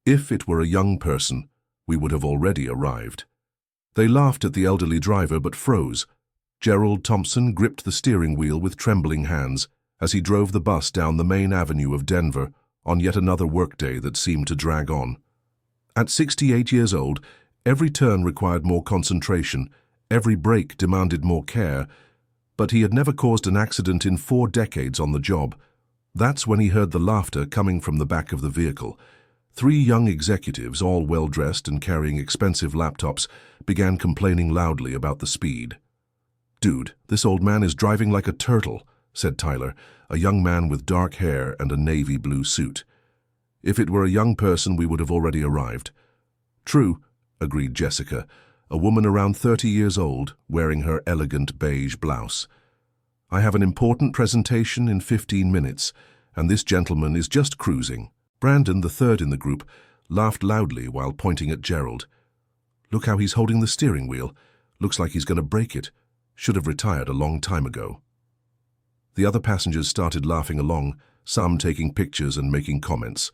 If it were a young person, we would have already arrived. They laughed at the elderly driver but froze. Gerald Thompson gripped the steering wheel with trembling hands as he drove the bus down the main avenue of Denver on yet another workday that seemed to drag on. At 68 years old, every turn required more concentration, every brake demanded more care, but he had never caused an accident in 4 decades on the job. That's when he heard the laughter coming from the back of the vehicle. 3 young executives, all well-dressed and carrying expensive laptops, began complaining loudly about the speed. "Dude, this old man is driving like a turtle," said Tyler, a young man with dark hair and a navy blue suit. "If it were a young person, we would have already arrived." "True," agreed Jessica, a woman around 30 years old, wearing her elegant beige blouse. "I have an important presentation in 15 minutes, and this gentleman is just cruising." Brandon, the third in the group, laughed loudly while pointing at Gerald. "Look how he's holding the steering wheel. Looks like he's going to break it. Should have retired a long time ago." The other passengers started laughing along, some taking pictures and making comments.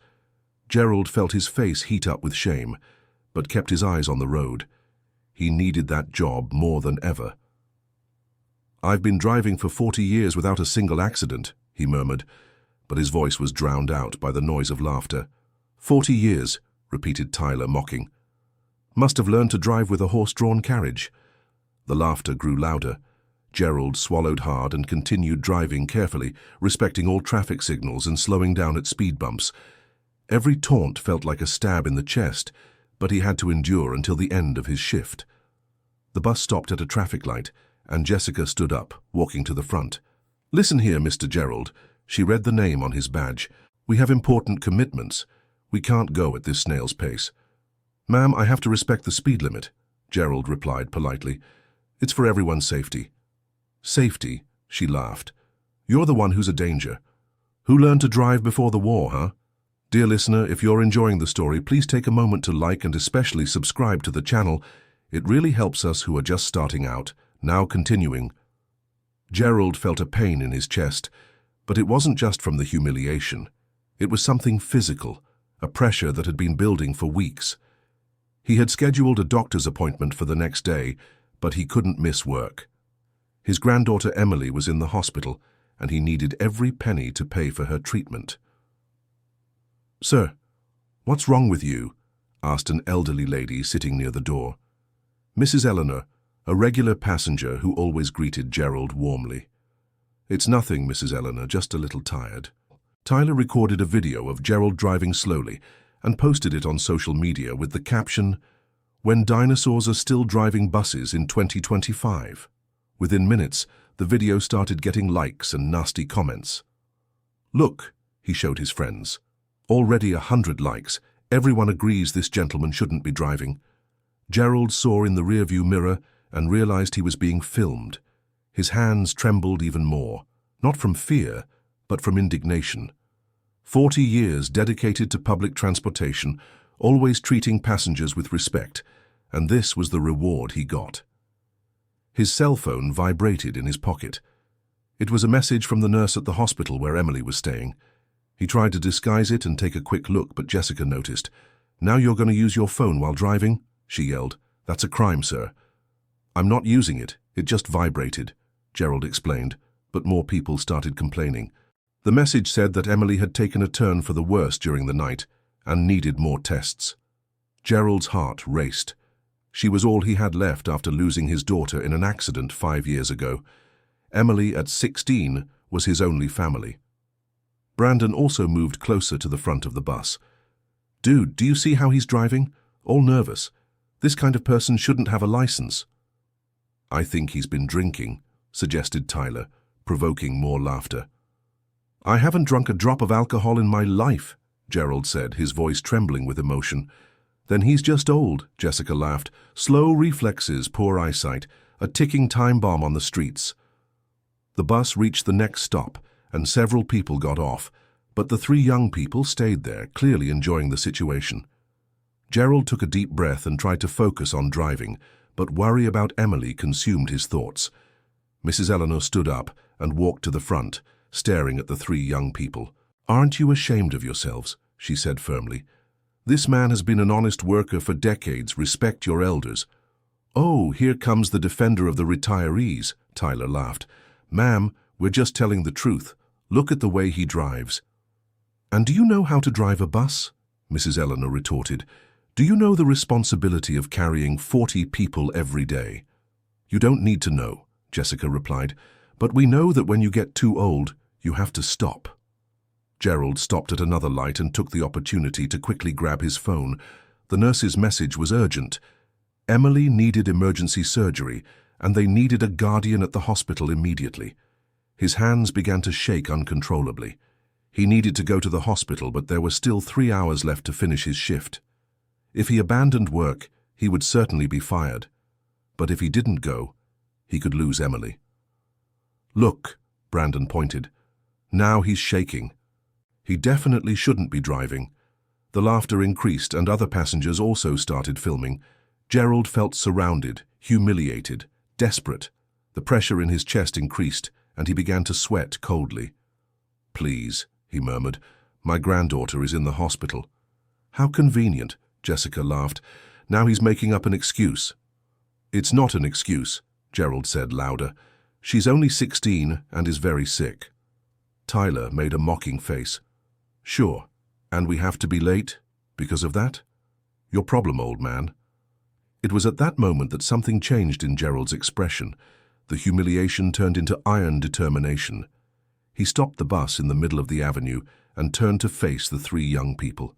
Gerald felt his face heat up with shame, but kept his eyes on the road. He needed that job more than ever. "I've been driving for 40 years without a single accident," he murmured, but his voice was drowned out by the noise of laughter. "40 years," repeated Tyler, mocking. "Must have learned to drive with a horse-drawn carriage." The laughter grew louder. Gerald swallowed hard and continued driving carefully, respecting all traffic signals and slowing down at speed bumps. Every taunt felt like a stab in the chest, but he had to endure until the end of his shift. The bus stopped at a traffic light, and Jessica stood up, walking to the front. "Listen here, Mr. Gerald." She read the name on his badge. "We have important commitments. We can't go at this snail's pace." "Ma'am, I have to respect the speed limit," Gerald replied politely. "It's for everyone's safety." "Safety?" She laughed. "You're the one who's a danger. Who learned to drive before the war, huh?" Dear listener, if you're enjoying the story, please take a moment to like and especially subscribe to the channel. It really helps us who are just starting out. Now continuing. Gerald felt a pain in his chest, but it wasn't just from the humiliation. It was something physical, a pressure that had been building for weeks. He had scheduled a doctor's appointment for the next day, but he couldn't miss work. His granddaughter Emily was in the hospital, and he needed every penny to pay for her treatment. "Sir, what's wrong with you?" asked an elderly lady sitting near the door. Mrs. Eleanor, a regular passenger who always greeted Gerald warmly. "It's nothing, Mrs. Eleanor, just a little tired." Tyler recorded a video of Gerald driving slowly and posted it on social media with the caption, "When dinosaurs are still driving buses in 2025. Within minutes, the video started getting likes and nasty comments. "Look," he showed his friends. "Already 100 likes. Everyone agrees this gentleman shouldn't be driving." Gerald saw in the rearview mirror and realized he was being filmed. His hands trembled even more, not from fear, but from indignation. 40 years dedicated to public transportation, always treating passengers with respect, and this was the reward he got. His cell phone vibrated in his pocket. It was a message from the nurse at the hospital where Emily was staying. He tried to disguise it and take a quick look, but Jessica noticed. "Now you're going to use your phone while driving?" she yelled. "That's a crime, sir." "I'm not using it. It just vibrated," Gerald explained, but more people started complaining. The message said that Emily had taken a turn for the worse during the night and needed more tests. Gerald's heart raced. She was all he had left after losing his daughter in an accident 5 years ago. Emily, at 16, was his only family. Brandon also moved closer to the front of the bus. "Dude, do you see how he's driving? All nervous. This kind of person shouldn't have a license." "I think he's been drinking," suggested Tyler, provoking more laughter. "I haven't drunk a drop of alcohol in my life," Gerald said, his voice trembling with emotion. "Then he's just old," Jessica laughed. "Slow reflexes, poor eyesight, a ticking time bomb on the streets." The bus reached the next stop, and several people got off, but the 3 young people stayed there, clearly enjoying the situation. Gerald took a deep breath and tried to focus on driving, but worry about Emily consumed his thoughts. Mrs. Eleanor stood up and walked to the front, staring at the 3 young people. "Aren't you ashamed of yourselves?" she said firmly. This man has been an honest worker for decades. Respect your elders." "Oh, here comes the defender of the retirees," Tyler laughed. "Ma'am, we're just telling the truth. Look at the way he drives." "And do you know how to drive a bus?" Mrs. Eleanor retorted. "Do you know the responsibility of carrying 40 people every day?" "You don't need to know," Jessica replied, "but we know that when you get too old, you have to stop." Gerald stopped at another light and took the opportunity to quickly grab his phone. The nurse's message was urgent. Emily needed emergency surgery, and they needed a guardian at the hospital immediately. His hands began to shake uncontrollably. He needed to go to the hospital, but there were still 3 hours left to finish his shift. If he abandoned work, he would certainly be fired. But if he didn't go, he could lose Emily. "Look," Brandon pointed. "Now he's shaking. He definitely shouldn't be driving." The laughter increased, and other passengers also started filming. Gerald felt surrounded, humiliated, desperate. The pressure in his chest increased, and he began to sweat coldly. "Please," he murmured, "my granddaughter is in the hospital." "How convenient," Jessica laughed. "Now he's making up an excuse." "It's not an excuse," Gerald said louder. "She's only 16 and is very sick." Tyler made a mocking face. "Sure, and we have to be late because of that? Your problem, old man." It was at that moment that something changed in Gerald's expression. The humiliation turned into iron determination. He stopped the bus in the middle of the avenue and turned to face the 3 young people.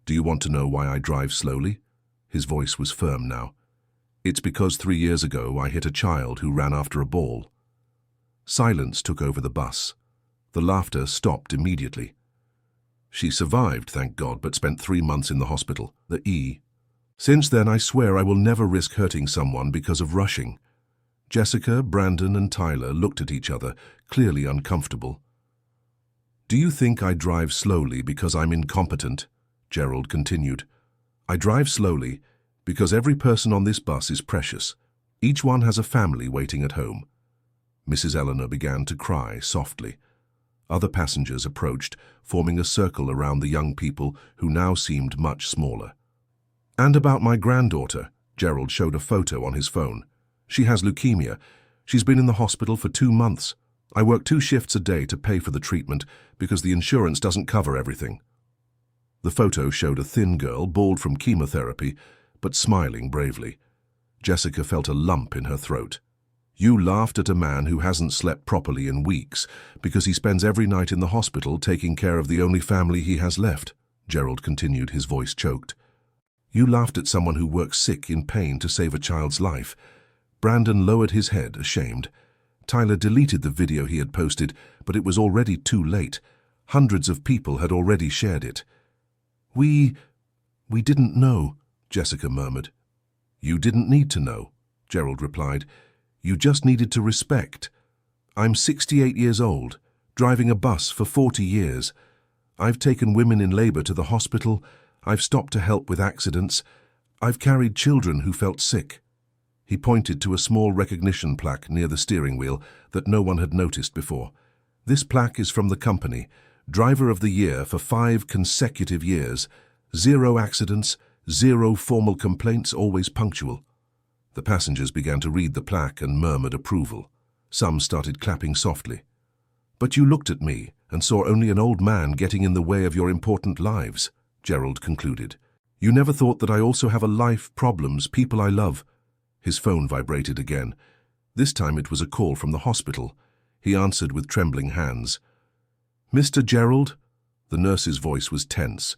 "Do you want to know why I drive slowly?" His voice was firm now. "It's because 3 years ago I hit a child who ran after a ball." Silence took over the bus. The laughter stopped immediately. "She survived, thank God, but spent 3 months in the hospital, the E. Since then, I swear I will never risk hurting someone because of rushing." Jessica, Brandon, and Tyler looked at each other, clearly uncomfortable. "Do you think I drive slowly because I'm incompetent?" Gerald continued. "I drive slowly because every person on this bus is precious. Each one has a family waiting at home." Mrs. Eleanor began to cry softly. Other passengers approached, forming a circle around the young people who now seemed much smaller. "And about my granddaughter," Gerald showed a photo on his phone. "She has leukemia. She's been in the hospital for 2 months. I work 2 shifts a day to pay for the treatment because the insurance doesn't cover everything." The photo showed a thin girl, bald from chemotherapy, but smiling bravely. Jessica felt a lump in her throat. "You laughed at a man who hasn't slept properly in weeks because he spends every night in the hospital taking care of the only family he has left," Gerald continued, his voice choked. "You laughed at someone who works sick in pain to save a child's life." Brandon lowered his head, ashamed. Tyler deleted the video he had posted, but it was already too late. Hundreds of people had already shared it. We didn't know," Jessica murmured. "You didn't need to know," Gerald replied. "You just needed to respect. I'm 68 years old, driving a bus for 40 years. I've taken women in labor to the hospital. I've stopped to help with accidents. I've carried children who felt sick." He pointed to a small recognition plaque near the steering wheel that no one had noticed before. "This plaque is from the company. Driver of the Year for 5 consecutive years. 0 accidents, 0 formal complaints, always punctual." The passengers began to read the plaque and murmured approval. Some started clapping softly. "But you looked at me and saw only an old man getting in the way of your important lives," Gerald concluded. "You never thought that I also have a life, problems, people I love." His phone vibrated again. This time it was a call from the hospital. He answered with trembling hands. "Mr. Gerald?" The nurse's voice was tense.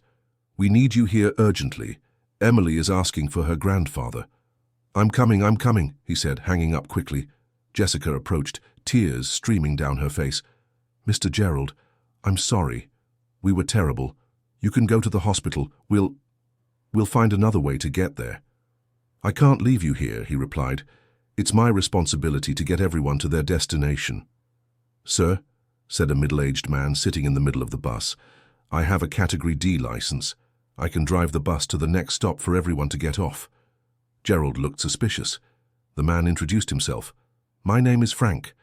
"We need you here urgently. Emily is asking for her grandfather." I'm coming," he said, hanging up quickly. Jessica approached, tears streaming down her face. "Mr. Gerald, I'm sorry. We were terrible. You can go to the hospital. We'll find another way to get there." "I can't leave you here," he replied. "It's my responsibility to get everyone to their destination." "Sir," said a middle-aged man sitting in the middle of the bus, "I have a Category D license. I can drive the bus to the next stop for everyone to get off." Gerald looked suspicious. The man introduced himself. "My name is Frank.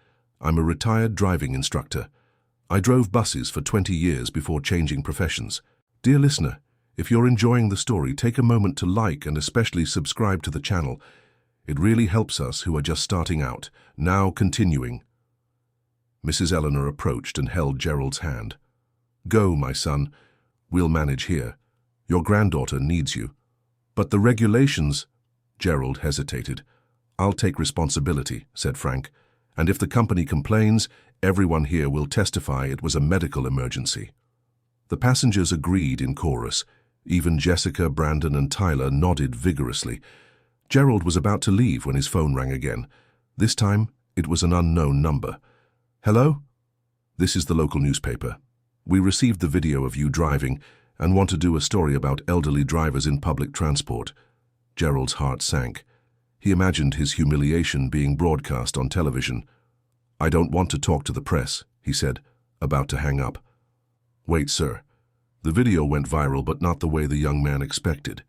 I'm a retired driving instructor. I drove buses for 20 years before changing professions. Dear listener, If you're enjoying the story, take a moment to like and especially subscribe to the channel. It really helps us who are just starting out. Now continuing. Mrs. Eleanor approached and held Gerald's hand. "Go, my son. We'll manage here. Your granddaughter needs you." "But the regulations—" Gerald hesitated. "I'll take responsibility," said Frank. "And if the company complains, everyone here will testify it was a medical emergency." The passengers agreed in chorus. Even Jessica, Brandon, and Tyler nodded vigorously. Gerald was about to leave when his phone rang again. This time, it was an unknown number. "Hello? This is the local newspaper. We received the video of you driving and want to do a story about elderly drivers in public transport." Gerald's heart sank. He imagined his humiliation being broadcast on television. "I don't want to talk to the press," he said, about to hang up. "Wait, sir." The video went viral, but not the way the young man expected.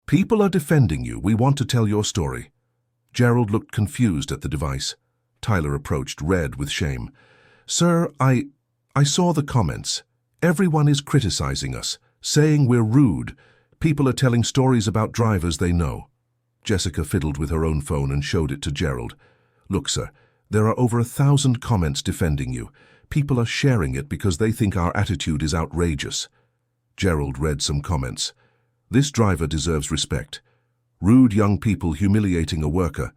"People are defending you. We want to tell your story." Gerald looked confused at the device. Tyler approached, red with shame. "Sir, I saw the comments. Everyone is criticizing us, saying we're rude. People are telling stories about drivers they know." Jessica fiddled with her own phone and showed it to Gerald. "Look, sir, there are over 1,000 comments defending you. People are sharing it because they think our attitude is outrageous." Gerald read some comments. "This driver deserves respect. Rude young people humiliating a worker.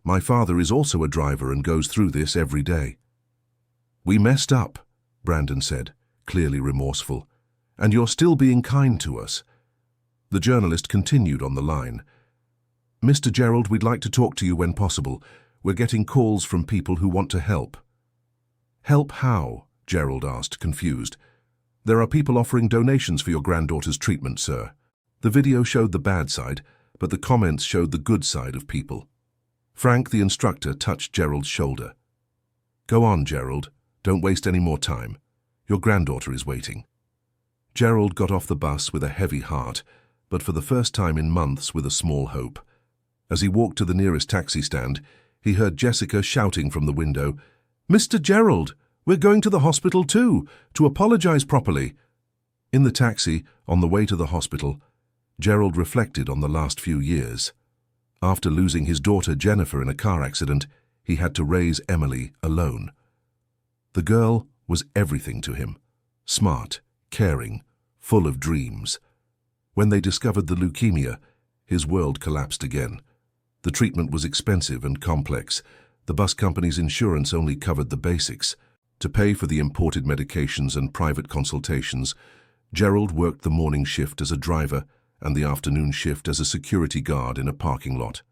My father is also a driver and goes through this every day." "We messed up," Brandon said, clearly remorseful. "And you're still being kind to us." The journalist continued on the line. "Mr. Gerald, we'd like to talk to you when possible. We're getting calls from people who want to help." "Help how?" Gerald asked, confused. "There are people offering donations for your granddaughter's treatment, sir." The video showed the bad side, but the comments showed the good side of people. Frank, the instructor, touched Gerald's shoulder. "Go on, Gerald. Don't waste any more time. Your granddaughter is waiting." Gerald got off the bus with a heavy heart, but for the first time in months with a small hope. As he walked to the nearest taxi stand, he heard Jessica shouting from the window, "Mr. Gerald, we're going to the hospital too, to apologize properly." In the taxi, on the way to the hospital, Gerald reflected on the last few years. After losing his daughter Jennifer in a car accident, he had to raise Emily alone. The girl was everything to him. Smart, caring, full of dreams. When they discovered the leukemia, his world collapsed again. The treatment was expensive and complex. The bus company's insurance only covered the basics. To pay for the imported medications and private consultations, Gerald worked the morning shift as a driver and the afternoon shift as a security guard in a parking lot.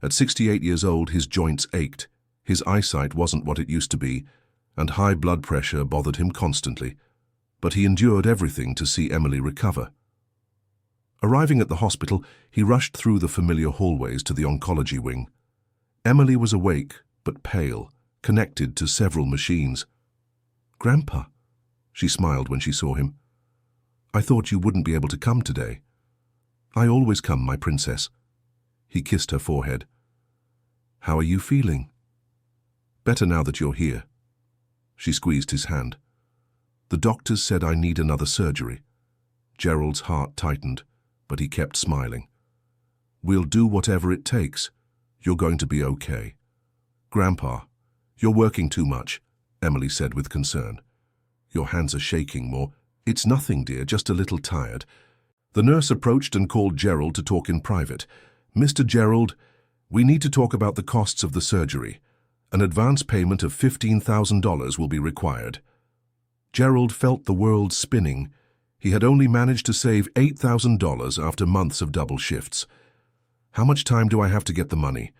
At 68 years old, his joints ached, his eyesight wasn't what it used to be, and high blood pressure bothered him constantly. But he endured everything to see Emily recover. Arriving at the hospital, he rushed through the familiar hallways to the oncology wing. Emily was awake, but pale, connected to several machines. "Grandpa," she smiled when she saw him. "I thought you wouldn't be able to come today." "I always come, my princess." He kissed her forehead. "How are you feeling?" "Better now that you're here." She squeezed his hand. "The doctors said I need another surgery." Gerald's heart tightened, but he kept smiling. "We'll do whatever it takes. You're going to be okay." "Grandpa, you're working too much," Emily said with concern. "Your hands are shaking more." "It's nothing, dear, just a little tired." The nurse approached and called Gerald to talk in private. "Mr. Gerald, we need to talk about the costs of the surgery. An advance payment of $15,000 will be required." Gerald felt the world spinning. He had only managed to save $8,000 after months of double shifts. "How much time do I have to get the money?"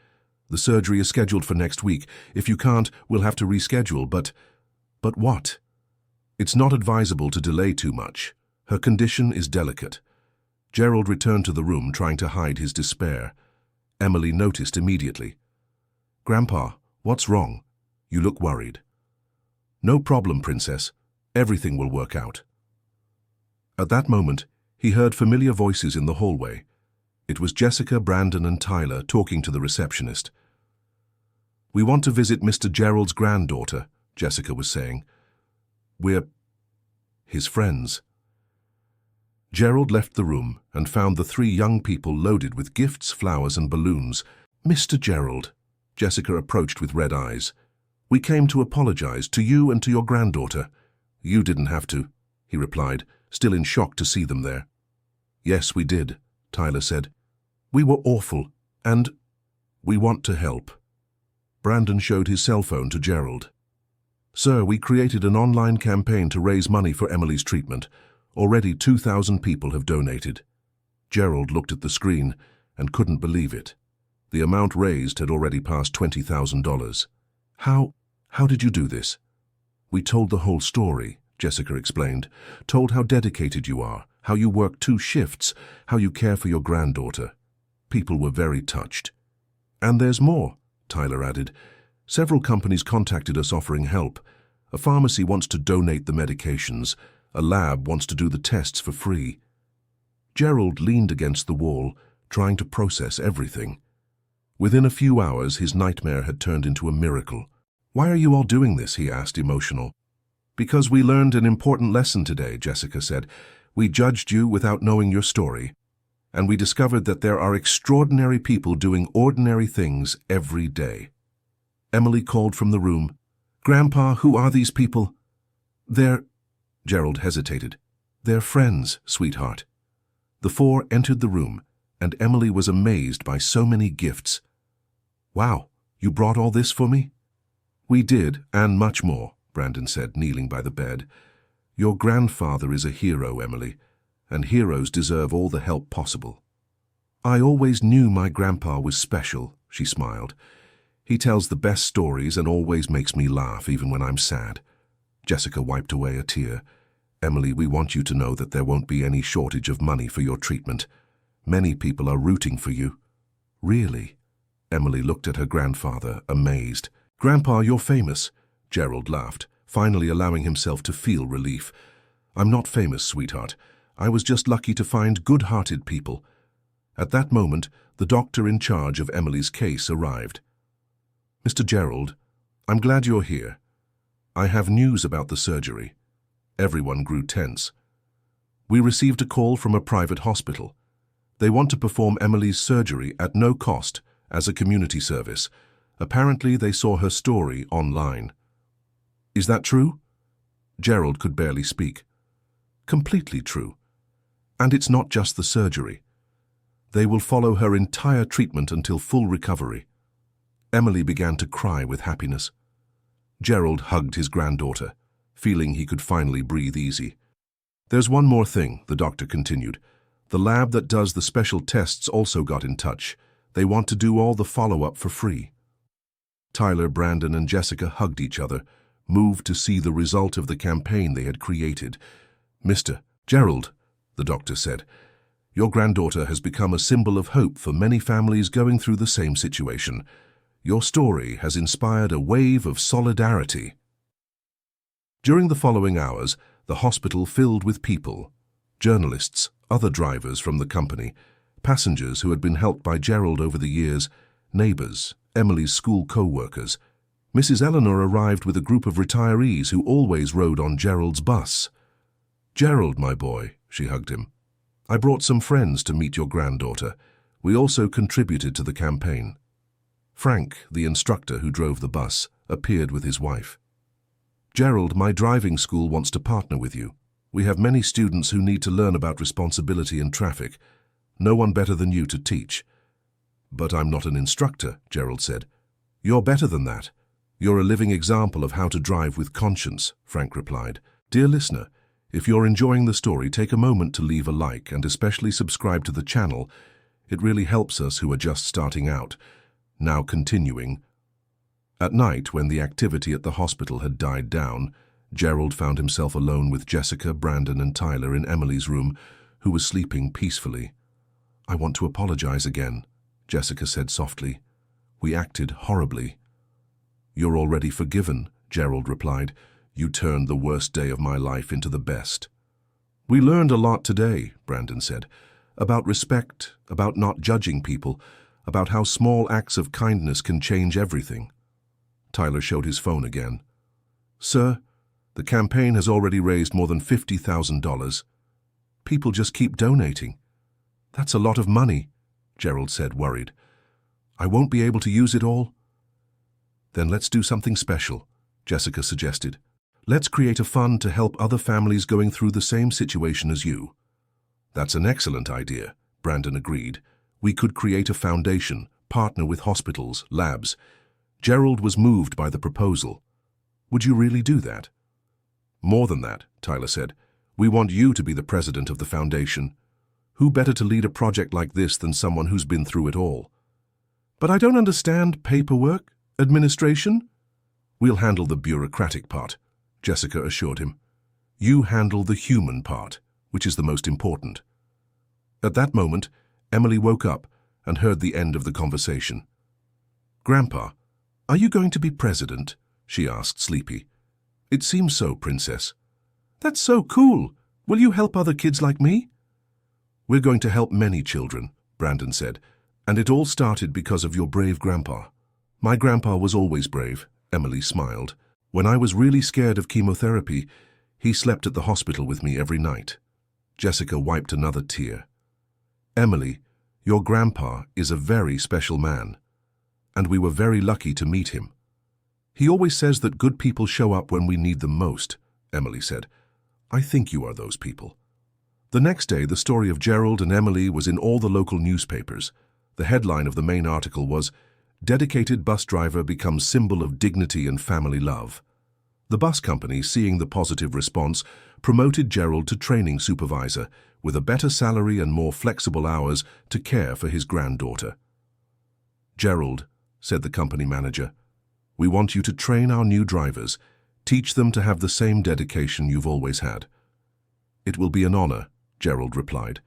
"The surgery is scheduled for next week. If you can't, we'll have to reschedule, but..." "But what?" "It's not advisable to delay too much. Her condition is delicate." Gerald returned to the room, trying to hide his despair. Emily noticed immediately. "Grandpa, what's wrong? You look worried." "No problem, Princess. Everything will work out." At that moment, he heard familiar voices in the hallway. It was Jessica, Brandon, and Tyler talking to the receptionist. "We want to visit Mr. Gerald's granddaughter," Jessica was saying. "We're his friends." Gerald left the room and found the three young people loaded with gifts, flowers, and balloons. "Mr. Gerald," Jessica approached with red eyes, "we came to apologize to you and to your granddaughter." "You didn't have to," he replied, still in shock to see them there. "Yes, we did," Tyler said. "We were awful, and we want to help." Brandon showed his cell phone to Gerald. "Sir, we created an online campaign to raise money for Emily's treatment. Already 2,000 people have donated." Gerald looked at the screen and couldn't believe it. The amount raised had already passed $20,000. How did you do this?" "We told the whole story," Jessica explained. "Told how dedicated you are, how you work 2 shifts, how you care for your granddaughter." People were very touched. "And there's more," Tyler added. "Several companies contacted us offering help. A pharmacy wants to donate the medications. A lab wants to do the tests for free." Gerald leaned against the wall, trying to process everything. Within a few hours, his nightmare had turned into a miracle. "Why are you all doing this?" he asked, emotional. "Because we learned an important lesson today," Jessica said. "We judged you without knowing your story, and we discovered that there are extraordinary people doing ordinary things every day." Emily called from the room. "Grandpa, who are these people?" "They're—" Gerald hesitated. "They're friends, sweetheart." The 4 entered the room, and Emily was amazed by so many gifts. "Wow, you brought all this for me?" "We did, and much more," Brandon said, kneeling by the bed. "Your grandfather is a hero, Emily, and heroes deserve all the help possible." "I always knew my grandpa was special," she smiled. "He tells the best stories and always makes me laugh, even when I'm sad." Jessica wiped away a tear. "Emily, we want you to know that there won't be any shortage of money for your treatment. Many people are rooting for you." "Really?" Emily looked at her grandfather, amazed. "Grandpa, you're famous." Gerald laughed, finally allowing himself to feel relief. "I'm not famous, sweetheart. I was just lucky to find good-hearted people." At that moment, the doctor in charge of Emily's case arrived. "Mr. Gerald, I'm glad you're here. I have news about the surgery." Everyone grew tense. "We received a call from a private hospital. They want to perform Emily's surgery at no cost as a community service. Apparently, they saw her story online." "Is that true?" Gerald could barely speak. "Completely true. And it's not just the surgery. They will follow her entire treatment until full recovery." Emily began to cry with happiness. Gerald hugged his granddaughter, feeling he could finally breathe easy. "There's one more thing," the doctor continued. "The lab that does the special tests also got in touch. They want to do all the follow-up for free." Tyler, Brandon, and Jessica hugged each other, moved to see the result of the campaign they had created. "Mr. Gerald," the doctor said, "your granddaughter has become a symbol of hope for many families going through the same situation. Your story has inspired a wave of solidarity." During the following hours, the hospital filled with people: journalists, other drivers from the company, passengers who had been helped by Gerald over the years, neighbors, Emily's school co-workers. Mrs. Eleanor arrived with a group of retirees who always rode on Gerald's bus. "Gerald, my boy," she hugged him. "I brought some friends to meet your granddaughter. We also contributed to the campaign." Frank, the instructor who drove the bus, appeared with his wife. "Gerald, my driving school wants to partner with you. We have many students who need to learn about responsibility in traffic. No one better than you to teach." "But I'm not an instructor," Gerald said. "You're better than that. You're a living example of how to drive with conscience," Frank replied. "Dear listener, if you're enjoying the story, take a moment to leave a like and especially subscribe to the channel. It really helps us who are just starting out." Now continuing. At night, when the activity at the hospital had died down, Gerald found himself alone with Jessica, Brandon, and Tyler in Emily's room, who was sleeping peacefully. "I want to apologize again," Jessica said softly. "We acted horribly." "You're already forgiven," Gerald replied. "You turned the worst day of my life into the best." "We learned a lot today," Brandon said. "About respect, about not judging people, about how small acts of kindness can change everything." Tyler showed his phone again. "Sir, the campaign has already raised more than $50,000. People just keep donating. That's a lot of money, Gerald said, worried. I won't be able to use it all. Then let's do something special, Jessica suggested. Let's create a fund to help other families going through the same situation as you. That's an excellent idea, Brandon agreed. We could create a foundation, partner with hospitals, labs. Gerald was moved by the proposal. Would you really do that? More than that, Tyler said. We want you to be the president of the foundation. Who better to lead a project like this than someone who's been through it all? But I don't understand paperwork, administration. We'll handle the bureaucratic part, Jessica assured him. You handle the human part, which is the most important. At that moment, Emily woke up and heard the end of the conversation. Grandpa, are you going to be president? She asked, sleepy. It seems so, Princess. That's so cool. Will you help other kids like me? We're going to help many children, Brandon said, and it all started because of your brave grandpa. My grandpa was always brave, Emily smiled. When I was really scared of chemotherapy, he slept at the hospital with me every night. Jessica wiped another tear. Emily, your grandpa is a very special man, and we were very lucky to meet him. He always says that good people show up when we need them most, Emily said. I think you are those people. The next day, the story of Gerald and Emily was in all the local newspapers. The headline of the main article was, Dedicated bus driver becomes symbol of dignity and family love. The bus company, seeing the positive response, promoted Gerald to training supervisor with a better salary and more flexible hours to care for his granddaughter. Gerald, said the company manager, we want you to train our new drivers, teach them to have the same dedication you've always had. It will be an honor, Gerald replied.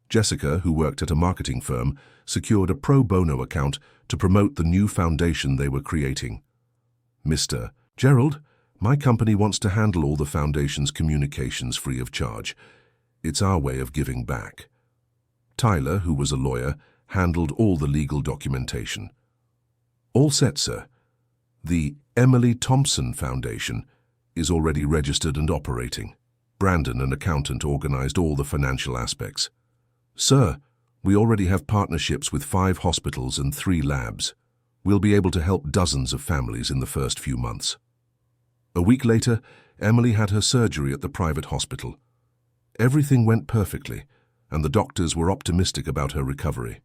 Jessica, who worked at a marketing firm, secured a pro bono account to promote the new foundation they were creating. Mr. Gerald, my company wants to handle all the foundation's communications free of charge. It's our way of giving back. Tyler, who was a lawyer, handled all the legal documentation. All set, sir. The Emily Thompson Foundation is already registered and operating. Brandon, an accountant, organized all the financial aspects. Sir, we already have partnerships with 5 hospitals and 3 labs. We'll be able to help dozens of families in the first few months. A week later, Emily had her surgery at the private hospital. Everything went perfectly, and the doctors were optimistic about her recovery.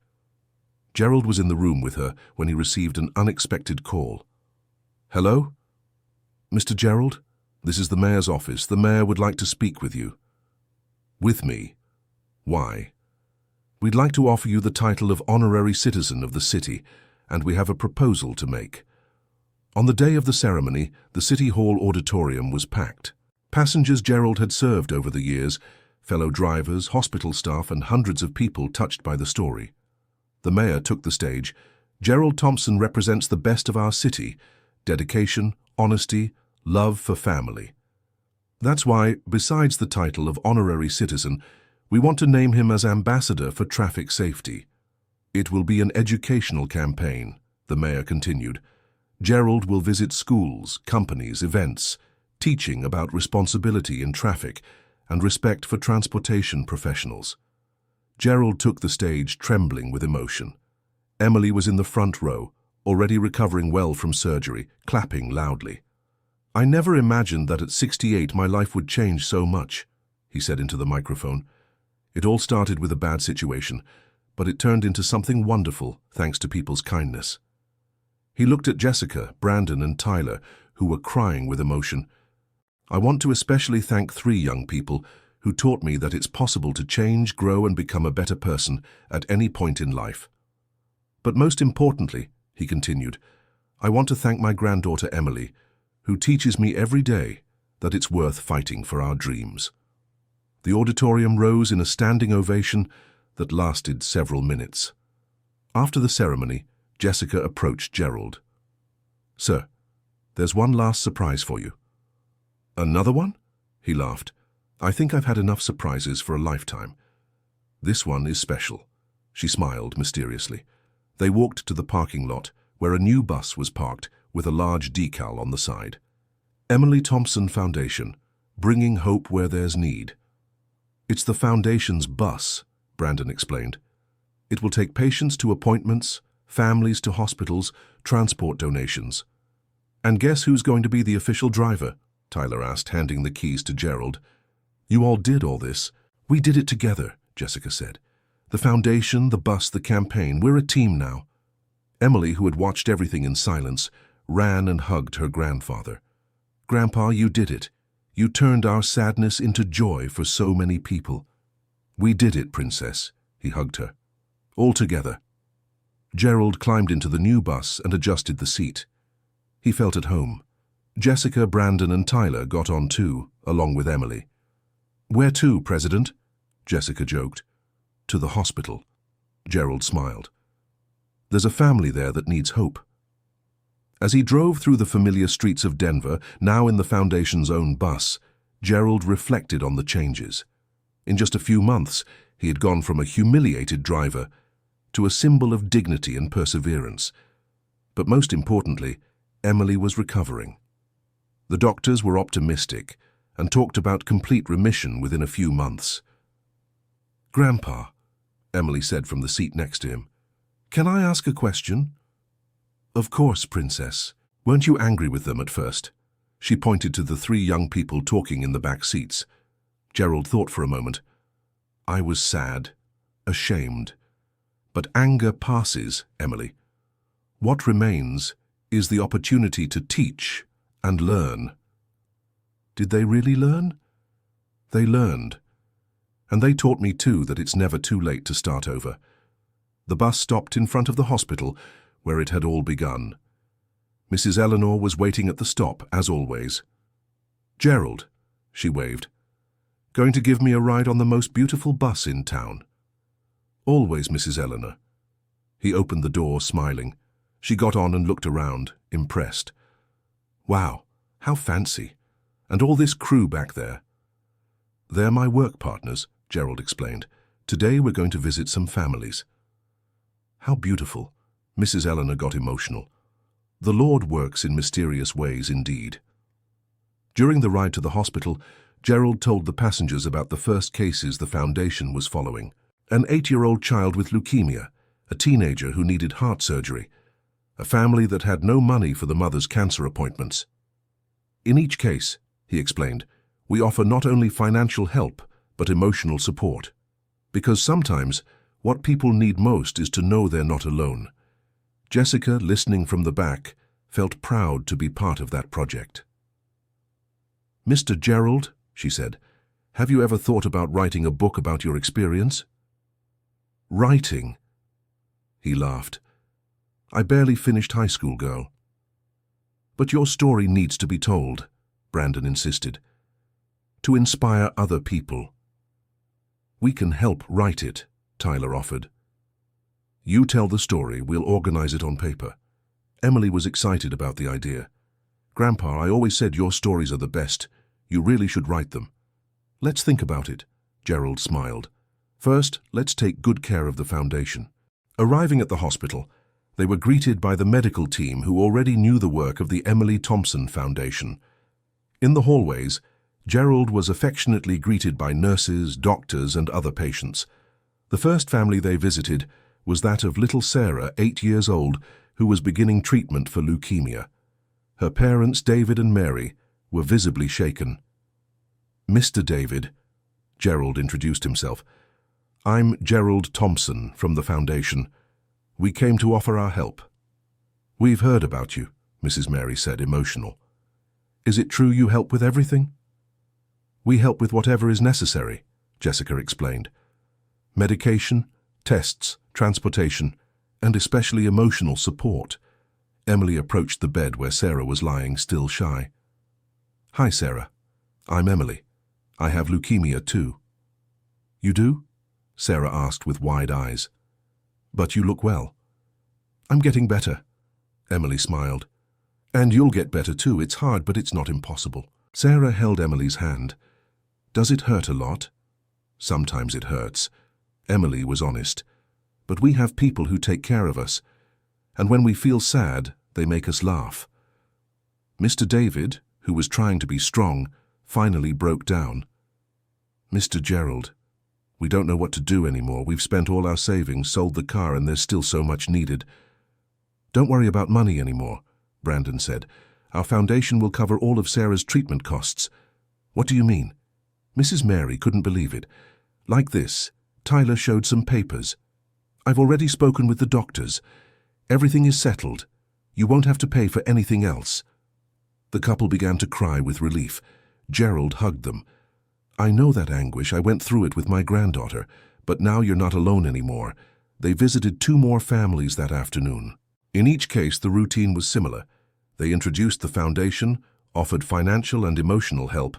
Gerald was in the room with her when he received an unexpected call. Hello? Mr. Gerald, this is the mayor's office. The mayor would like to speak with you. With me? Why? We'd like to offer you the title of honorary citizen of the city, and we have a proposal to make. On the day of the ceremony, the City Hall auditorium was packed. Passengers Gerald had served over the years, fellow drivers, hospital staff, and hundreds of people touched by the story. The mayor took the stage. Gerald Thompson represents the best of our city: dedication, honesty, love for family. That's why, besides the title of honorary citizen, we want to name him as ambassador for traffic safety. It will be an educational campaign, the mayor continued. Gerald will visit schools, companies, events, teaching about responsibility in traffic and respect for transportation professionals. Gerald took the stage trembling with emotion. Emily was in the front row, already recovering well from surgery, clapping loudly. I never imagined that at 68 my life would change so much, he said into the microphone. It all started with a bad situation, but it turned into something wonderful thanks to people's kindness. He looked at Jessica, Brandon, and Tyler, who were crying with emotion. I want to especially thank 3 young people who taught me that it's possible to change, grow, and become a better person at any point in life. But most importantly, he continued, I want to thank my granddaughter Emily, who teaches me every day that it's worth fighting for our dreams. The auditorium rose in a standing ovation that lasted several minutes. After the ceremony, Jessica approached Gerald. Sir, there's one last surprise for you. Another one? He laughed. I think I've had enough surprises for a lifetime. This one is special. She smiled mysteriously. They walked to the parking lot, where a new bus was parked with a large decal on the side. Emily Thompson Foundation, bringing hope where there's need. It's the Foundation's bus, Brandon explained. It will take patients to appointments, families to hospitals, transport donations. And guess who's going to be the official driver? Tyler asked, handing the keys to Gerald. You all did all this. We did it together, Jessica said. The Foundation, the bus, the campaign, we're a team now. Emily, who had watched everything in silence, ran and hugged her grandfather. Grandpa, you did it. You turned our sadness into joy for so many people. We did it, Princess, he hugged her. All together. Gerald climbed into the new bus and adjusted the seat. He felt at home. Jessica, Brandon, and Tyler got on too, along with Emily. Where to, President? Jessica joked. To the hospital. Gerald smiled. There's a family there that needs hope. As he drove through the familiar streets of Denver, now in the Foundation's own bus, Gerald reflected on the changes. In just a few months, he had gone from a humiliated driver to a symbol of dignity and perseverance. But most importantly, Emily was recovering. The doctors were optimistic and talked about complete remission within a few months. Grandpa, Emily said from the seat next to him, can I ask a question? Of course, Princess. Weren't you angry with them at first? She pointed to the three young people talking in the back seats. Gerald thought for a moment. I was sad, ashamed. But anger passes, Emily. What remains is the opportunity to teach and learn. Did they really learn? They learned. And they taught me too that it's never too late to start over. The bus stopped in front of the hospital where it had all begun. Mrs. Eleanor was waiting at the stop, as always. Gerald, she waved. Going to give me a ride on the most beautiful bus in town? Always, Mrs. Eleanor. He opened the door, smiling. She got on and looked around, impressed. Wow, how fancy. And all this crew back there. They're my work partners, Gerald explained. Today we're going to visit some families. How beautiful. Mrs. Eleanor got emotional. The Lord works in mysterious ways indeed. During the ride to the hospital, Gerald told the passengers about the first cases the Foundation was following. An 8-year-old child with leukemia, a teenager who needed heart surgery, a family that had no money for the mother's cancer appointments. In each case, he explained, we offer not only financial help, but emotional support. Because sometimes, what people need most is to know they're not alone. Jessica, listening from the back, felt proud to be part of that project. Mr. Gerald, she said, have you ever thought about writing a book about your experience? Writing? He laughed. I barely finished high school, girl. But your story needs to be told, Brandon insisted. To inspire other people. We can help write it, Tyler offered. You tell the story, we'll organize it on paper. Emily was excited about the idea. Grandpa, I always said your stories are the best. You really should write them. Let's think about it, Gerald smiled. First, let's take good care of the Foundation. Arriving at the hospital, they were greeted by the medical team who already knew the work of the Emily Thompson Foundation. In the hallways, Gerald was affectionately greeted by nurses, doctors, and other patients. The first family they visited was that of little Sarah, 8 years old, who was beginning treatment for leukemia. Her parents, David and Mary, were visibly shaken. Mr. David, Gerald introduced himself. I'm Gerald Thompson from the Foundation. We came to offer our help. We've heard about you, Mrs. Mary said, emotional. Is it true you help with everything? We help with whatever is necessary, Jessica explained. Medication, tests, transportation, and especially emotional support. Emily approached the bed where Sarah was lying, still shy. Hi, Sarah. I'm Emily. I have leukemia too. You do? Sarah asked with wide eyes. But you look well. I'm getting better. Emily smiled. And you'll get better too. It's hard, but it's not impossible. Sarah held Emily's hand. Does it hurt a lot? Sometimes it hurts. Emily was honest. But we have people who take care of us. And when we feel sad, they make us laugh. Mr. David, who was trying to be strong, finally broke down. Mr. Gerald, we don't know what to do anymore. We've spent all our savings, sold the car, and there's still so much needed. Don't worry about money anymore, Brandon said. Our foundation will cover all of Sarah's treatment costs. What do you mean? Mrs. Mary couldn't believe it. Like this, Tyler showed some papers. I've already spoken with the doctors. Everything is settled. You won't have to pay for anything else. The couple began to cry with relief. Gerald hugged them. I know that anguish. I went through it with my granddaughter. But now you're not alone anymore. They visited 2 more families that afternoon. In each case, the routine was similar. They introduced the foundation, offered financial and emotional help,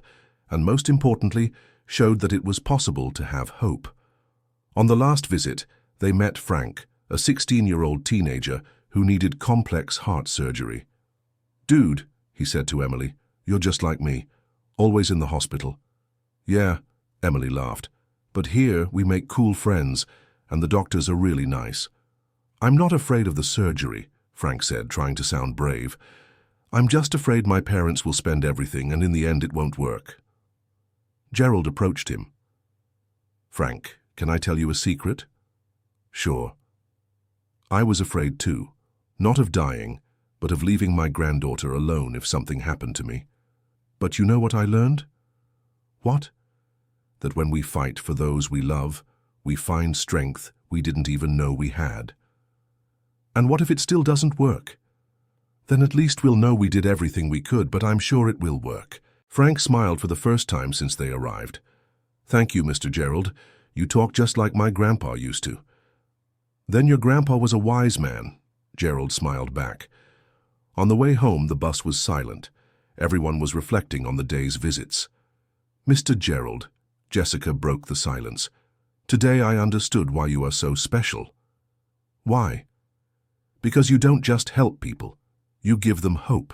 and most importantly, showed that it was possible to have hope. On the last visit, they met Frank, a 16-year-old teenager who needed complex heart surgery. Dude, he said to Emily, you're just like me, always in the hospital. Yeah, Emily laughed, but here we make cool friends, and the doctors are really nice. I'm not afraid of the surgery, Frank said, trying to sound brave. I'm just afraid my parents will spend everything, and in the end it won't work. Gerald approached him. Frank, can I tell you a secret? Sure. I was afraid too, not of dying, but of leaving my granddaughter alone if something happened to me. But you know what I learned? What? That when we fight for those we love, we find strength we didn't even know we had. And what if it still doesn't work? Then at least we'll know we did everything we could, but I'm sure it will work. Frank smiled for the first time since they arrived. Thank you, Mr. Gerald. You talk just like my grandpa used to. Then your grandpa was a wise man, Gerald smiled back. On the way home, the bus was silent. Everyone was reflecting on the day's visits. Mr. Gerald, Jessica broke the silence. Today I understood why you are so special. Why? Because you don't just help people. You give them hope.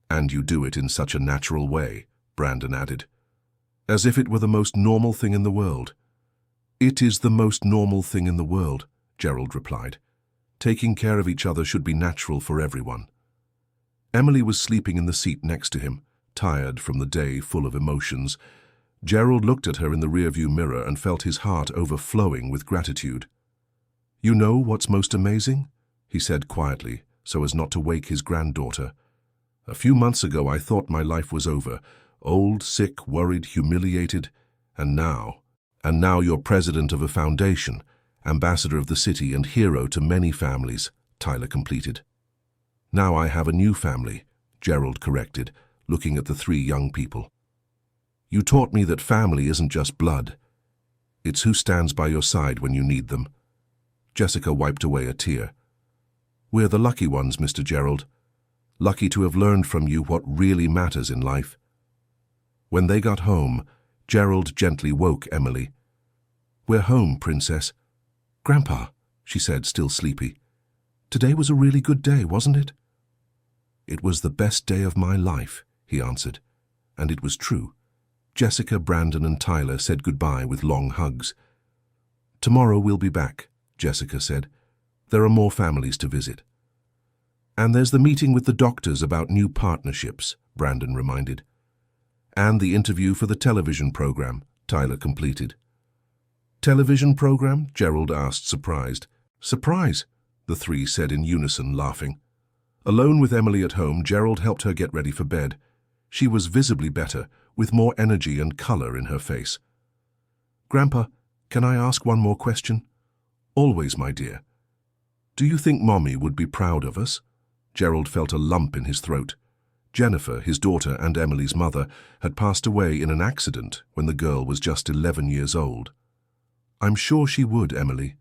And you do it in such a natural way, Brandon added. As if it were the most normal thing in the world. It is the most normal thing in the world, Gerald replied. Taking care of each other should be natural for everyone. Emily was sleeping in the seat next to him, tired from the day full of emotions. Gerald looked at her in the rearview mirror and felt his heart overflowing with gratitude. You know what's most amazing? He said quietly, so as not to wake his granddaughter. A few months ago I thought my life was over, old, sick, worried, humiliated, and now you're president of a foundation, ambassador of the city and hero to many families, Tyler completed. Now I have a new family, Gerald corrected, looking at the 3 young people. You taught me that family isn't just blood. It's who stands by your side when you need them. Jessica wiped away a tear. We're the lucky ones, Mr. Gerald. Lucky to have learned from you what really matters in life. When they got home, Gerald gently woke Emily. We're home, Princess. Grandpa, she said, still sleepy. Today was a really good day, wasn't it? It was the best day of my life, he answered. And it was true. Jessica, Brandon, and Tyler said goodbye with long hugs. Tomorrow we'll be back, Jessica said. There are more families to visit. And there's the meeting with the doctors about new partnerships, Brandon reminded. And the interview for the television program, Tyler completed. Television program? Gerald asked, surprised. Surprise, the 3 said in unison, laughing. Alone with Emily at home, Gerald helped her get ready for bed. She was visibly better, with more energy and color in her face. Grandpa, can I ask one more question? Always, my dear. Do you think Mommy would be proud of us? Gerald felt a lump in his throat. Jennifer, his daughter and Emily's mother, had passed away in an accident when the girl was just 11 years old. I'm sure she would, Emily.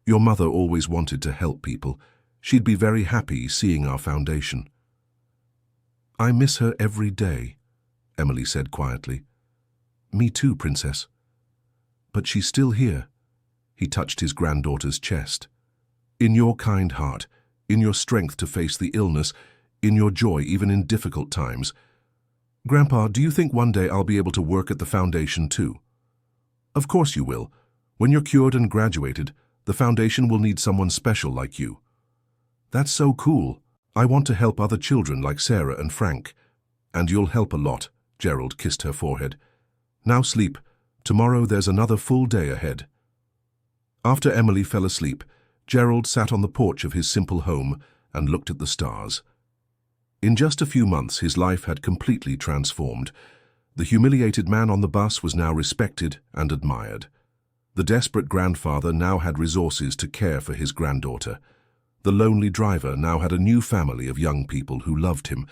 Your mother always wanted to help people. She'd be very happy seeing our foundation. I miss her every day, Emily said quietly. Me too, Princess. But she's still here. He touched his granddaughter's chest. In your kind heart, in your strength to face the illness, in your joy even in difficult times. Grandpa, do you think one day I'll be able to work at the foundation too? Of course you will. When you're cured and graduated, the foundation will need someone special like you. That's so cool. I want to help other children like Sarah and Frank. And you'll help a lot, Gerald kissed her forehead. Now sleep. Tomorrow there's another full day ahead. After Emily fell asleep, Gerald sat on the porch of his simple home and looked at the stars. In just a few months, his life had completely transformed. The humiliated man on the bus was now respected and admired. The desperate grandfather now had resources to care for his granddaughter. The lonely driver now had a new family of young people who loved him.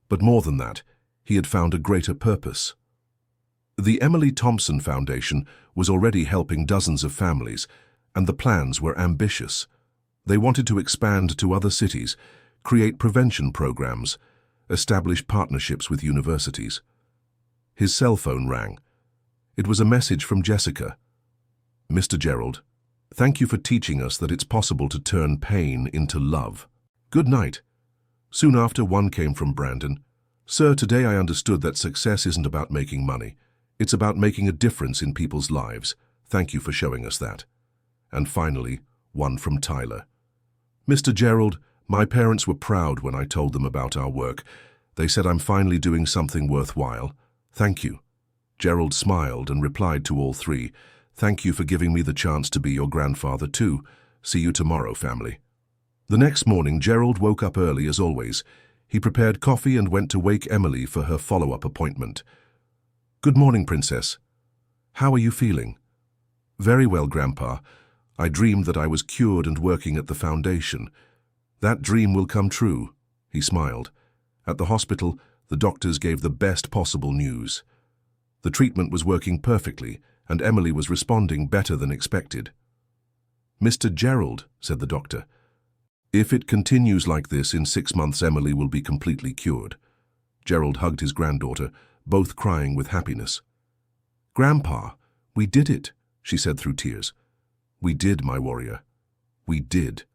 But more than that, he had found a greater purpose. The Emily Thompson Foundation was already helping dozens of families, and the plans were ambitious. They wanted to expand to other cities, create prevention programs, establish partnerships with universities. His cell phone rang. It was a message from Jessica. "Mr. Gerald, thank you for teaching us that it's possible to turn pain into love. Good night." Soon after, one came from Brandon. "Sir, today I understood that success isn't about making money. It's about making a difference in people's lives. Thank you for showing us that." And finally, one from Tyler. "Mr. Gerald, my parents were proud when I told them about our work. They said I'm finally doing something worthwhile. Thank you." Gerald smiled and replied to all three, "Thank you for giving me the chance to be your grandfather too. See you tomorrow, family." The next morning, Gerald woke up early as always. He prepared coffee and went to wake Emily for her follow-up appointment. "Good morning, Princess. How are you feeling?" "Very well, Grandpa. I dreamed that I was cured and working at the foundation. That dream will come true." He smiled. At the hospital, the doctors gave the best possible news. The treatment was working perfectly, and Emily was responding better than expected. "Mr. Gerald," said the doctor, "if it continues like this, in 6 months Emily will be completely cured." Gerald hugged his granddaughter, both crying with happiness. "Grandpa, we did it," she said through tears. "We did, my warrior. We did."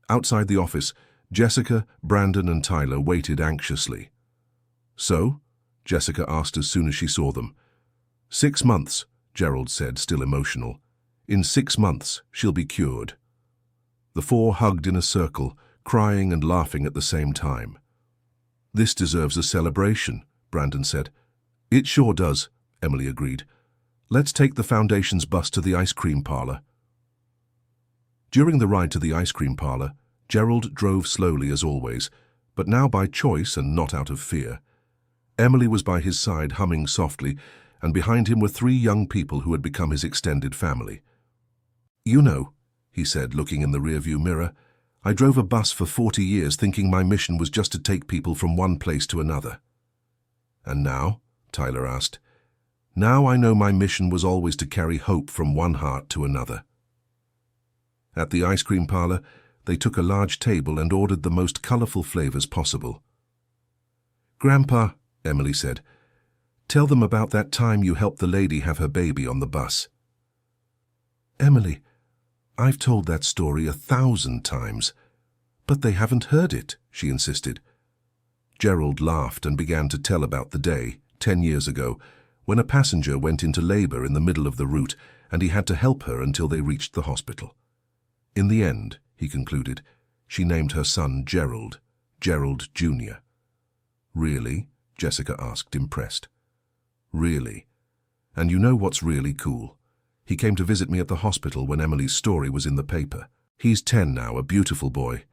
Outside the office, Jessica, Brandon, and Tyler waited anxiously. "So?" Jessica asked as soon as she saw them. 6 months, Gerald said, still emotional. "In 6 months, she'll be cured." The four hugged in a circle, crying and laughing at the same time. "This deserves a celebration," Brandon said. "It sure does," Emily agreed. "Let's take the foundation's bus to the ice cream parlor." During the ride to the ice cream parlor, Gerald drove slowly as always, but now by choice and not out of fear. Emily was by his side humming softly, and behind him were 3 young people who had become his extended family. "You know," he said, looking in the rearview mirror, "I drove a bus for 40 years thinking my mission was just to take people from one place to another." "And now?" Tyler asked. "Now I know my mission was always to carry hope from one heart to another." At the ice cream parlor, they took a large table and ordered the most colorful flavors possible. "Grandpa," Emily said, "tell them about that time you helped the lady have her baby on the bus." "Emily, I've told that story 1,000 times, but they haven't heard it," she insisted. Gerald laughed and began to tell about the day, 10 years ago, when a passenger went into labor in the middle of the route and he had to help her until they reached the hospital. In the end, he concluded, she named her son Gerald, Gerald Jr. "Really?" Jessica asked, impressed. "Really. And you know what's really cool? He came to visit me at the hospital when Emily's story was in the paper. He's 10 now, a beautiful boy."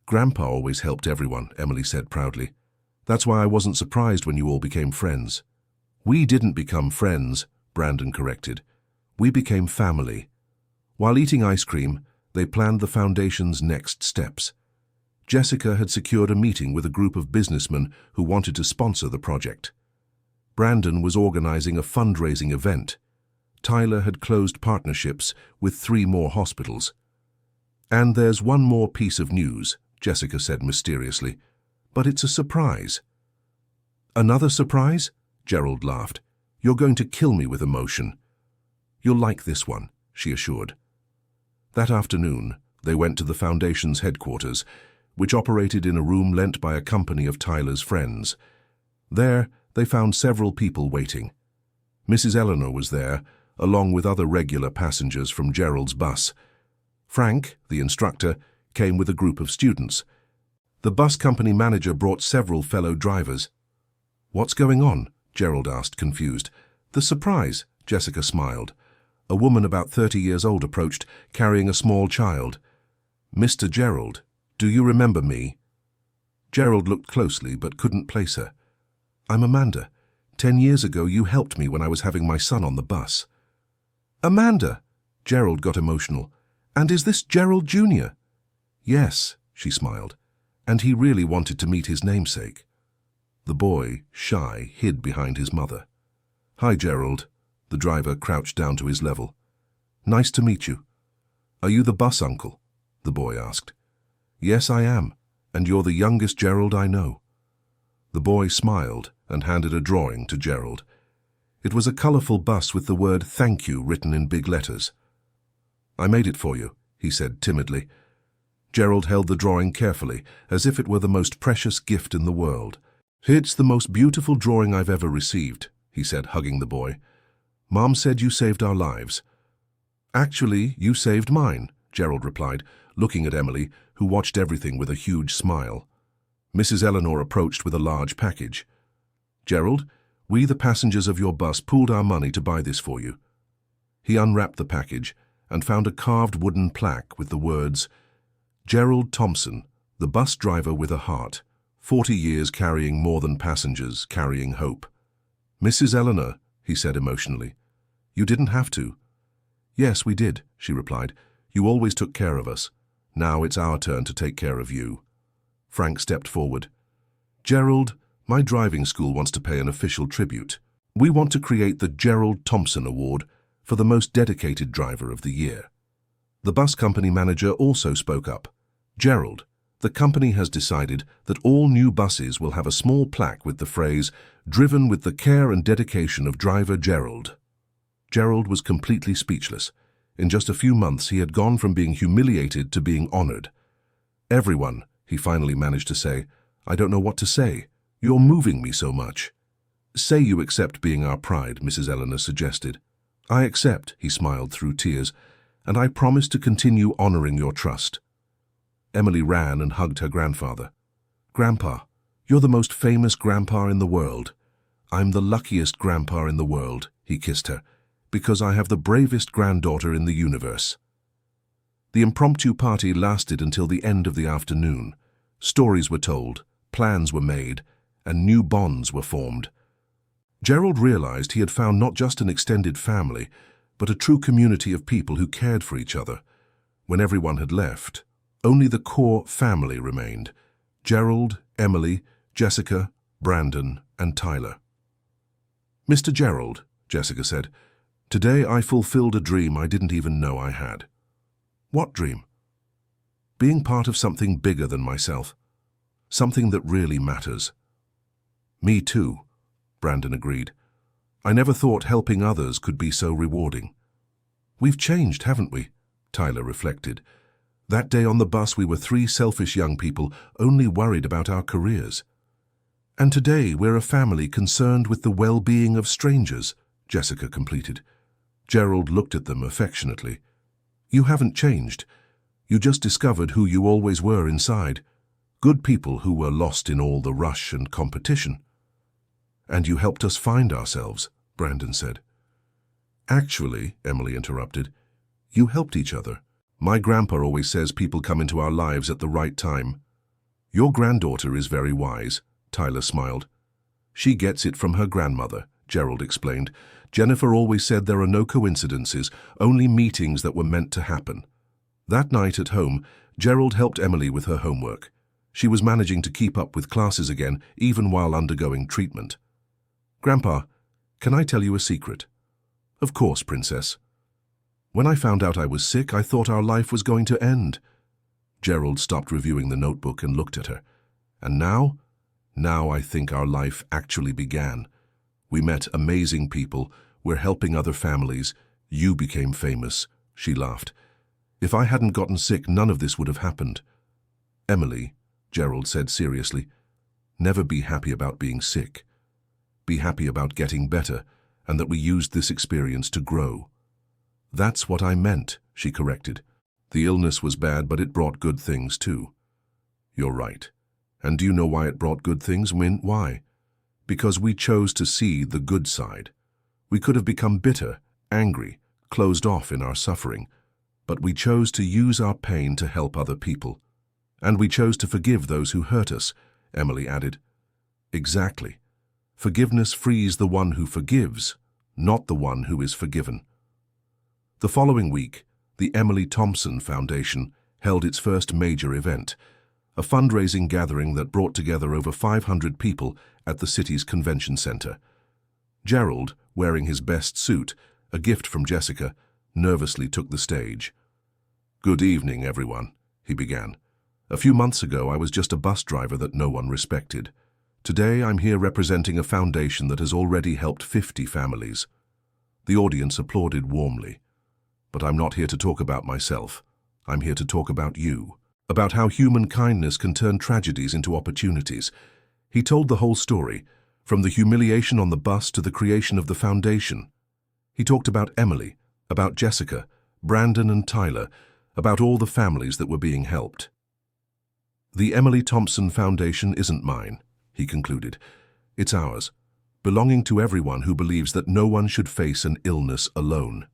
"Grandpa always helped everyone," Emily said proudly. "That's why I wasn't surprised when you all became friends." "We didn't become friends," Brandon corrected. "We became family." While eating ice cream, they planned the foundation's next steps. Jessica had secured a meeting with a group of businessmen who wanted to sponsor the project. Brandon was organizing a fundraising event. Tyler had closed partnerships with 3 more hospitals. "And there's one more piece of news," Jessica said mysteriously, "but it's a surprise." "Another surprise?" Gerald laughed. "You're going to kill me with emotion." "You'll like this one," she assured. That afternoon, they went to the foundation's headquarters, which operated in a room lent by a company of Tyler's friends. There, they found several people waiting. Mrs. Eleanor was there, along with other regular passengers from Gerald's bus. Frank, the instructor, came with a group of students. The bus company manager brought several fellow drivers. "What's going on?" Gerald asked, confused. The surprise, Jessica smiled. A woman about 30 years old approached, carrying a small child. "Mr. Gerald, do you remember me?" Gerald looked closely but couldn't place her. "I'm Amanda. 10 years ago you helped me when I was having my son on the bus." "Amanda!" Gerald got emotional. "And is this Gerald Jr.?" "Yes," she smiled, and he really wanted to meet his namesake. The boy, shy, hid behind his mother. "Hi, Gerald." The driver crouched down to his level. "Nice to meet you." "Are you the bus uncle?" the boy asked. "Yes, I am, and you're the youngest Gerald I know." The boy smiled and handed a drawing to Gerald. It was a colorful bus with the word "Thank you" written in big letters. "I made it for you," he said timidly. Gerald held the drawing carefully, as if it were the most precious gift in the world. "It's the most beautiful drawing I've ever received," he said, hugging the boy. "Mom said you saved our lives." "Actually, you saved mine," Gerald replied, looking at Emily, who watched everything with a huge smile. Mrs. Eleanor approached with a large package. "Gerald, we the passengers of your bus pooled our money to buy this for you." He unwrapped the package and found a carved wooden plaque with the words, "Gerald Thompson, the bus driver with a heart, 40 years carrying more than passengers, carrying hope." "Mrs. Eleanor," he said emotionally, "you didn't have to." "Yes, we did," she replied. "You always took care of us. Now it's our turn to take care of you." Frank stepped forward. "Gerald, my driving school wants to pay an official tribute. We want to create the Gerald Thompson Award for the most dedicated driver of the year." The bus company manager also spoke up. "Gerald, the company has decided that all new buses will have a small plaque with the phrase, 'Driven with the care and dedication of driver Gerald.'" Gerald was completely speechless. In just a few months, he had gone from being humiliated to being honored. "Everyone," he finally managed to say, "I don't know what to say. You're moving me so much." "Say you accept being our pride," Mrs. Eleanor suggested. "I accept," he smiled through tears, "and I promise to continue honoring your trust." Emily ran and hugged her grandfather. "Grandpa, you're the most famous grandpa in the world." "I'm the luckiest grandpa in the world," he kissed her, "because I have the bravest granddaughter in the universe." The impromptu party lasted until the end of the afternoon. Stories were told, plans were made, and new bonds were formed. Gerald realized he had found not just an extended family, but a true community of people who cared for each other. When everyone had left, only the core family remained: Gerald, Emily, Jessica, Brandon, and Tyler. "Mr. Gerald," Jessica said, "today I fulfilled a dream I didn't even know I had." "What dream?" "Being part of something bigger than myself. Something that really matters." "Me too," Brandon agreed. "I never thought helping others could be so rewarding." "We've changed, haven't we?" Tyler reflected. "That day on the bus we were 3 selfish young people only worried about our careers. And today we're a family concerned with the well-being of strangers," Jessica completed. Gerald looked at them affectionately. "You haven't changed. You just discovered who you always were inside. Good people who were lost in all the rush and competition." "And you helped us find ourselves," Brandon said. "Actually," Emily interrupted, "you helped each other. My grandpa always says people come into our lives at the right time." "Your granddaughter is very wise," Tyler smiled. "She gets it from her grandmother," Gerald explained. "Jennifer always said there are no coincidences, only meetings that were meant to happen." That night at home, Gerald helped Emily with her homework. She was managing to keep up with classes again, even while undergoing treatment. "Grandpa, can I tell you a secret?" "Of course, Princess." "When I found out I was sick, I thought our life was going to end." Gerald stopped reviewing the notebook and looked at her. "And now? Now I think our life actually began. We met amazing people, we're helping other families, you became famous." She laughed. "If I hadn't gotten sick, none of this would have happened." "Emily," Gerald said seriously, "never be happy about being sick. Be happy about getting better, and that we used this experience to grow." "That's what I meant," she corrected. "The illness was bad, but it brought good things too." "You're right. And do you know why it brought good things? Why? Because we chose to see the good side. We could have become bitter, angry, closed off in our suffering, but we chose to use our pain to help other people. And we chose to forgive those who hurt us, Emily added. Exactly. Forgiveness frees the one who forgives, not the one who is forgiven. The following week, the Emily Thompson Foundation held its first major event, a fundraising gathering that brought together over 500 people at the city's convention center. Gerald, wearing his best suit, a gift from Jessica, nervously took the stage. "Good evening, everyone," he began. "A few months ago, I was just a bus driver that no one respected. Today, I'm here representing a foundation that has already helped 50 families." The audience applauded warmly. "But I'm not here to talk about myself. I'm here to talk about you, about how human kindness can turn tragedies into opportunities." He told the whole story, from the humiliation on the bus to the creation of the foundation. He talked about Emily, about Jessica, Brandon and Tyler, about all the families that were being helped. "The Emily Thompson Foundation isn't mine," he concluded. "It's ours, belonging to everyone who believes that no one should face an illness alone."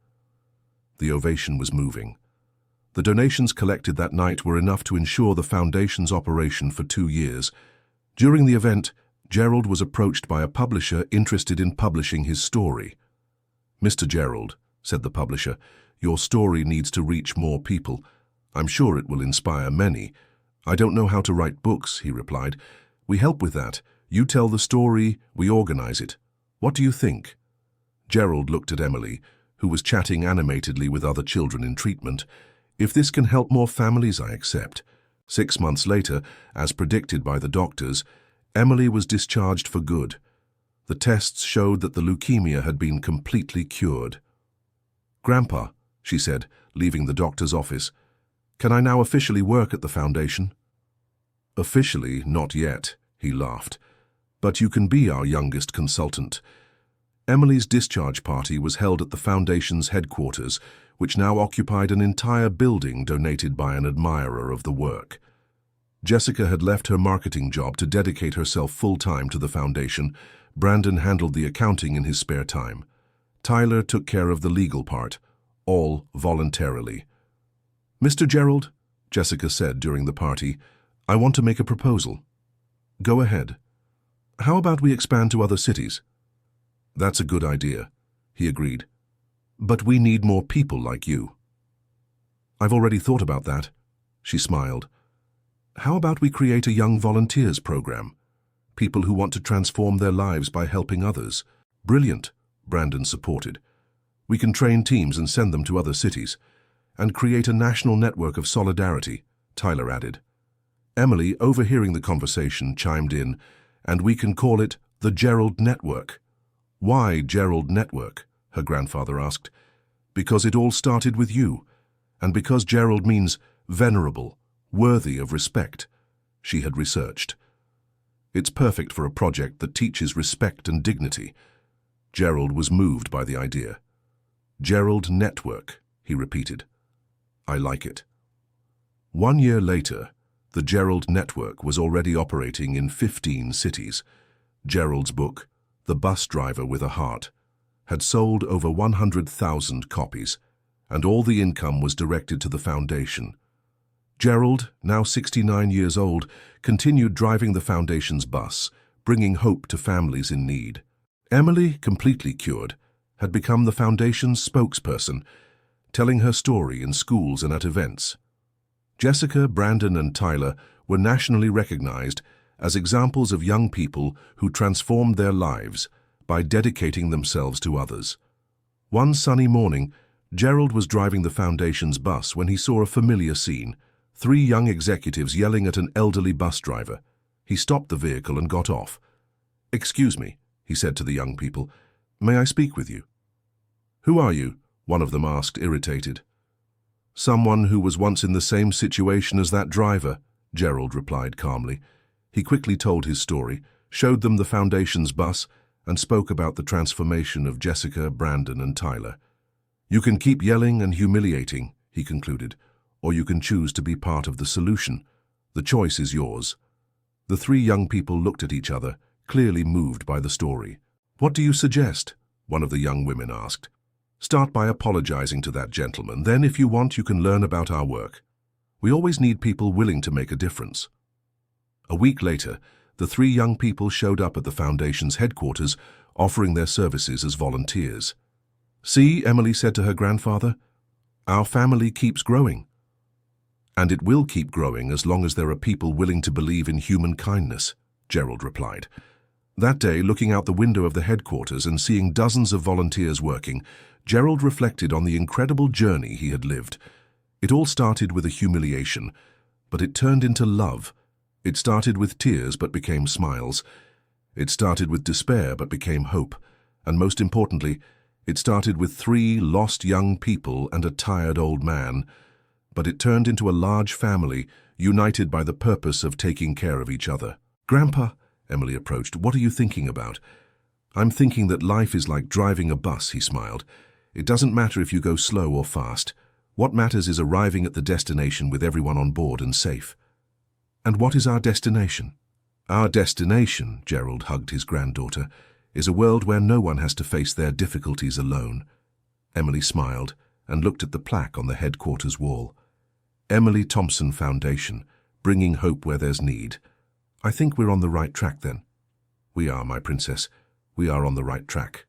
The ovation was moving. The donations collected that night were enough to ensure the foundation's operation for 2 years. During the event, Gerald was approached by a publisher interested in publishing his story. "Mr. Gerald," said the publisher, "your story needs to reach more people. I'm sure it will inspire many." "I don't know how to write books," he replied. "We help with that. You tell the story, we organize it. What do you think?" Gerald looked at Emily, who was chatting animatedly with other children in treatment. "If this can help more families, I accept." 6 months later, as predicted by the doctors, Emily was discharged for good. The tests showed that the leukemia had been completely cured. "Grandpa," she said, leaving the doctor's office, "can I now officially work at the foundation?" "Officially, not yet," he laughed. "But you can be our youngest consultant." Emily's discharge party was held at the foundation's headquarters, which now occupied an entire building donated by an admirer of the work. Jessica had left her marketing job to dedicate herself full-time to the foundation. Brandon handled the accounting in his spare time. Tyler took care of the legal part, all voluntarily. "Mr. Gerald," Jessica said during the party, "I want to make a proposal." "Go ahead." "How about we expand to other cities?" "That's a good idea," he agreed. "But we need more people like you." "I've already thought about that," she smiled. "How about we create a young volunteers program? People who want to transform their lives by helping others." "Brilliant," Brandon supported. "We can train teams and send them to other cities. And create a national network of solidarity," Tyler added. Emily, overhearing the conversation, chimed in, "And we can call it the Gerald Network." "Why Gerald Network?" her grandfather asked. "Because it all started with you, and because Gerald means venerable, worthy of respect," she had researched. "It's perfect for a project that teaches respect and dignity." Gerald was moved by the idea. "Gerald Network," he repeated. "I like it." 1 year later, the Gerald Network was already operating in 15 cities. Gerald's book, The Bus Driver with a Heart, had sold over 100,000 copies, and all the income was directed to the foundation. Gerald, now 69 years old, continued driving the foundation's bus, bringing hope to families in need. Emily, completely cured, had become the foundation's spokesperson, telling her story in schools and at events. Jessica, Brandon, and Tyler were nationally recognized as examples of young people who transformed their lives by dedicating themselves to others. One sunny morning, Gerald was driving the foundation's bus when he saw a familiar scene: 3 young executives yelling at an elderly bus driver. He stopped the vehicle and got off. "Excuse me," he said to the young people, "may I speak with you?" "Who are you?" one of them asked, irritated. "Someone who was once in the same situation as that driver," Gerald replied calmly. He quickly told his story, showed them the foundation's bus, and spoke about the transformation of Jessica, Brandon, and Tyler. "You can keep yelling and humiliating," he concluded, "or you can choose to be part of the solution. The choice is yours." The 3 young people looked at each other, clearly moved by the story. "What do you suggest?" one of the young women asked. Start by apologizing to that gentleman. Then, if you want, you can learn about our work. We always need people willing to make a difference. A week later, the three young people showed up at the Foundation's headquarters, offering their services as volunteers. See, Emily said to her grandfather, our family keeps growing. And it will keep growing as long as there are people willing to believe in human kindness, Gerald replied. That day, looking out the window of the headquarters and seeing dozens of volunteers working, Gerald reflected on the incredible journey he had lived. It all started with a humiliation, but it turned into love. It started with tears but became smiles. It started with despair but became hope. And most importantly, it started with 3 lost young people and a tired old man. But it turned into a large family, united by the purpose of taking care of each other. Grandpa, Emily approached, what are you thinking about? I'm thinking that life is like driving a bus, he smiled. It doesn't matter if you go slow or fast. What matters is arriving at the destination with everyone on board and safe. And what is our destination? Our destination, Gerald hugged his granddaughter, is a world where no one has to face their difficulties alone. Emily smiled and looked at the plaque on the headquarters wall. Emily Thompson Foundation, bringing hope where there's need. I think we're on the right track then. We are, my princess. We are on the right track.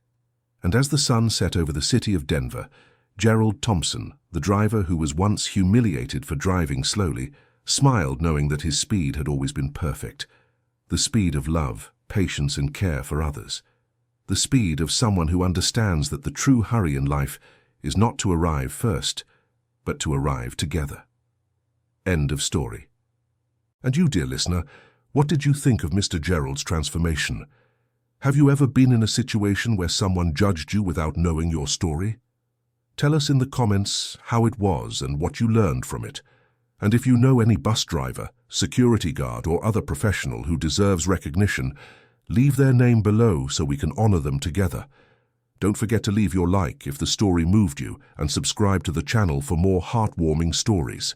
And as the sun set over the city of Denver, Gerald Thompson, the driver who was once humiliated for driving slowly, smiled knowing that his speed had always been perfect. The speed of love, patience and care for others. The speed of someone who understands that the true hurry in life is not to arrive first, but to arrive together. End of story. And you, dear listener, what did you think of Mr. Gerald's transformation? Have you ever been in a situation where someone judged you without knowing your story? Tell us in the comments how it was and what you learned from it. And if you know any bus driver, security guard or other professional who deserves recognition, leave their name below so we can honor them together. Don't forget to leave your like if the story moved you and subscribe to the channel for more heartwarming stories.